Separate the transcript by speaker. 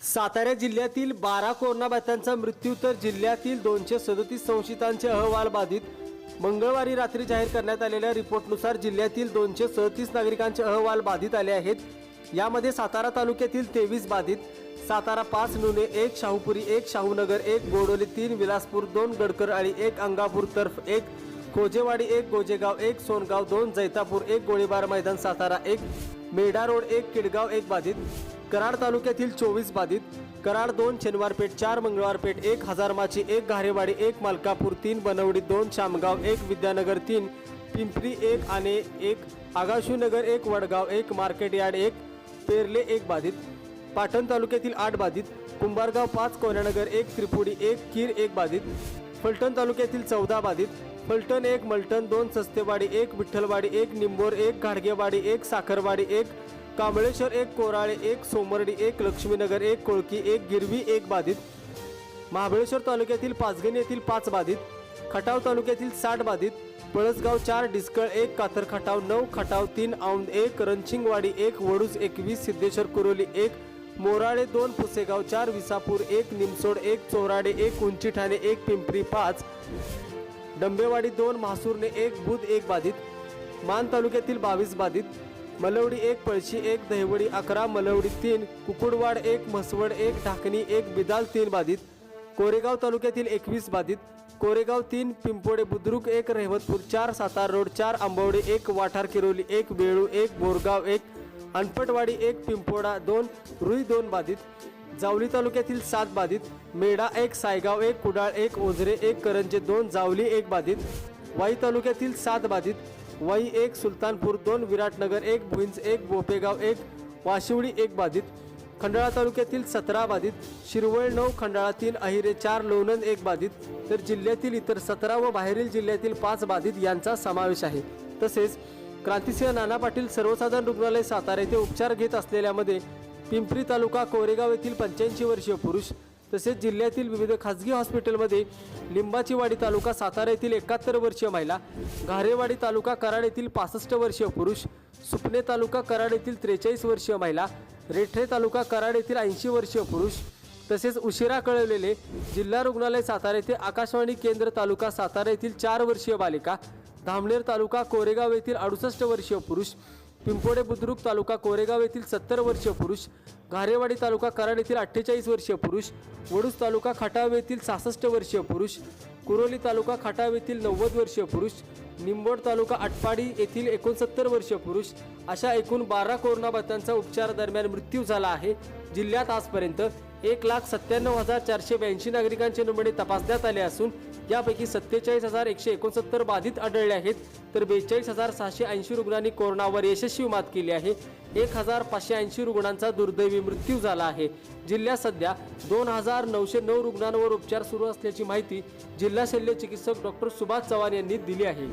Speaker 1: सातारा जिल्ह्यातील 12 कोरोनाबाधितांचा मृत्यू तर जिल्ह्यातील 237 संशयितांचे अहवाल बाधित। मंगळवारी रात्री जाहीर करण्यात आलेल्या रिपोर्टनुसार जिल्ह्यातील 237 नागरिकांचे अहवाल बाधित आले आहेत। यामध्ये सातारा तालुक्यातील 23 बाधित, सातारा 5, नुने 1, शाहूपुरी 1, शाहूनगर 1, गोडोली 3, विलासपूर 2, गडकरआळी 1, अंगापूर तर्फ 1, खोजेवाडी 1, गोजेगाव 1, सोनगाव 2, जैतापूर 1, गोळीबार मैदान सातारा 1, मेढा रोड 1, किडगाव 1 बाधित। कराड तालुक्यातील 24 बाधित, कराड 2, शनिवारपेठ 4, मंगळवारपेठ 1, हजारमाची 1, घारेवाडी 1, मालकापूर 3, बनवडी 2, शामगाव 1, विद्यानगर 3, पिंपरी 1, आणे 1, आगाशीनगर 1, वडगाव 1, मार्केट यार्ड 1, पेरले 1 बाधित। पाटण तालुक्यातील 8 बाधित, कुंभारगाव 5, कोयनानगर 1, त्रिपुडी 1, कीर 1 बाधित। फलटण तालुक्यातील 14 बाधित, फलटण 1, मलटण 2, सस्तेवाडी 1, विठ्ठलवाडी 1, निंबोर 1, घाडगेवाडी 1, साखरवाडी 1, कांबळेश्वर 1, कोराळे 1, सोमर्डी 1, लक्ष्मीनगर 1, कोळकी 1, गिरवी 1 बाधित। महाबळेश्वर तालुक्यातील पाचगणी येथील 5 बाधित, खटाव तालुक्यातील 60 बाधित, पळसगाव 4, डिस्कळ 1, कातर खटाव 9, खटाव 3, औंध 1, रणछिंगवाडी 1, वडूस 21, सिद्धेश्वर कुरोली 1, मोराळे 2, पुसेगाव 4, विसापूर 1, निमसोड 1, चोराडे 1, उंची ठाणे 1, पिंपरी 5, डंबेवाडी 2, म्हासूरने 1, बुध 1 बाधित। मान तालुक्यातील 22 बाधित, मलवडी 1, पळशी 1, दहिवडी 11, मलवडी 3, कुकुडवाड 1, म्हसवड 1, ढाकणी 1, बिदाल 3 बाधित। कोरेगाव तालुक्यातील 21 बाधित, कोरेगाव 3, पिंपोडे बुद्रुक 1, रेहमतपूर 4, सातार रोड 4, आंबवडे 1, वाठार किरोली 1, वेळू 1, बोरगाव 1, अनपटवाडी 1, पिंपोडा 2, रुई 2 बाधित। जावली तालुक्यातील 7 बाधित, मेढा 1, सायगाव 1, कुडाळ 1, ओझरे 1, करंजे 2, जावली 1 बाधित। वाई तालुक्यातील 7 बाधित, वाई 1, सुलतानपूर 2, विराटनगर 1, भुईंज 1, बोपेगाव 1, वाशिवडी 1 बाधित। खंडाळा तालुक्यातील 17 बाधित, शिरवळ 9, खंडाळा 3, अहिरे 4, लोणंद 1 बाधित। तर जिल्ह्यातील इतर 17 व बाहेरील जिल्ह्यातील 5 बाधित यांचा समावेश आहे। तसेच क्रांतिसिंह नाना पाटील सर्वसाधारण रुग्णालय सातारा येथे उपचार घेत असलेल्यामध्ये पिंपरी तालुका कोरेगाव येथील 85 वर्षीय पुरुष, तसेच जिल्ह्यातील विविध खाजगी हॉस्पिटलमध्ये लिंबाचीवाडी तालुका सातारा येथील 71 वर्षीय महिला, घारेवाडी तालुका कराड येथील 65 वर्षीय पुरुष, सुपणे तालुका कराड येथील 43 वर्षीय महिला, रेठरे तालुका कराड येथील 80 वर्षीय पुरुष, तसेच उशिरा कळवलेले जिल्हा रुग्णालय सातारा येथे आकाशवाणी केंद्र तालुका सातारा येथील 4 वर्षीय बालिका, धामणेर तालुका कोरेगाव येथील 68 वर्षीय पुरुष, पिंपोडे बुद्रुक तालुका कोरेगाव येथील 70 वर्षीय पुरुष, घारेवाडी तालुका कराड येथील 48 वर्षीय पुरुष, वडूस तालुका खटाव येथील 66 वर्षीय पुरुष, कुरोली तालुका खटाव येथील 90 वर्षीय पुरुष, निंबोड तालुका आटपाडी येथील 69 वर्षीय पुरुष अशा एकूण 12 कोरोनाबाधितांचा उपचारादरम्यान मृत्यू झाला आहे। जिल्ह्यात आजपर्यंत 1,97,482 नागरिकांचे नमुने तपासण्यात आले असून यापैकी 47,169 बाधित आढळले आहेत, तर 42,680 रुग्णांनी कोरोनावर यशस्वी मात केली आहे। 1,580 रुग्णांचा दुर्दैवी मृत्यू झाला आहे। जिल्ह्यात सध्या 2,909 रुग्णांवर उपचार सुरू असल्याची माहिती जिल्हा शल्य चिकित्सक डॉक्टर सुभाष चव्हाण यांनी दिली आहे।